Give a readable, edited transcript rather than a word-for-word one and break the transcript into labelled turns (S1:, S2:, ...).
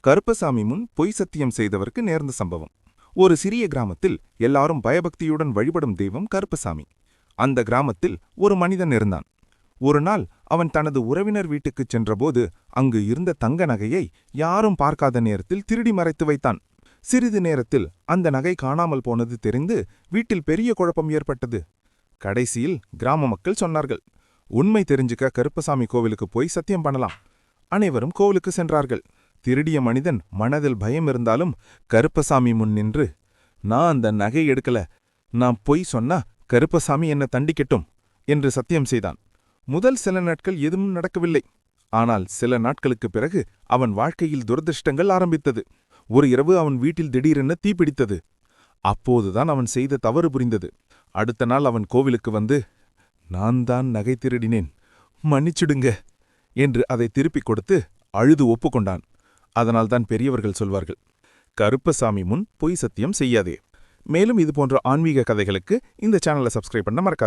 S1: கருப்பசாமி முன் பொய் சத்தியம் செய்தவருக்கு நேர்ந்த சம்பவம். ஒரு சிறிய கிராமத்தில் எல்லாரும் பயபக்தியுடன் வழிபடும் தெய்வம் கருப்பசாமி. அந்த கிராமத்தில் ஒரு மனிதன் இருந்தான். ஒரு நாள் அவன் தனது உறவினர் வீட்டுக்குச் சென்றபோது அங்கு இருந்த தங்க நகையை யாரும் பார்க்காத நேரத்தில் திருடி மறைத்து வைத்தான். சிறிது நேரத்தில் அந்த நகை காணாமல் போனது தெரிந்து வீட்டில் பெரிய குழப்பம் ஏற்பட்டது. கடைசியில் கிராம மக்கள் சொன்னார்கள், உண்மை தெரிஞ்சுக்க கருப்பசாமி கோவிலுக்கு போய் சத்தியம் பண்ணலாம். அனைவரும் கோவிலுக்கு சென்றார்கள். திருடிய மனிதன் மனதில் பயம் இருந்தாலும் கருப்பசாமி முன் நின்று, நான் அந்த நகை எடுக்கல, நான் பொய் சொன்னா கருப்பசாமி என்ன தண்டிக்கட்டும் என்று சத்தியம் செய்தான். முதல் சில நாட்கள் எதுவும் நடக்கவில்லை. ஆனால் சில நாட்களுக்குப் பிறகு அவன் வாழ்க்கையில் துரதிருஷ்டங்கள் ஆரம்பித்தது. ஒரு இரவு அவன் வீட்டில் திடீரென தீப்பிடித்தது. அப்போதுதான் அவன் செய்த தவறு புரிந்தது. அடுத்த நாள் அவன் கோவிலுக்கு வந்து, நான் தான் நகை திருடினேன், மன்னிச்சுடுங்க என்று அதை திருப்பிக் கொடுத்து அழுது ஒப்புக்கொண்டான். அதனால்தான் பெரியவர்கள் சொல்வார்கள், கருப்பசாமி முன் பொய் சத்தியம் செய்யாதே. மேலும் இதுபோன்ற ஆன்மீக கதைகளுக்கு இந்த சேனலை சப்ஸ்கிரைப் பண்ண மறக்காதே.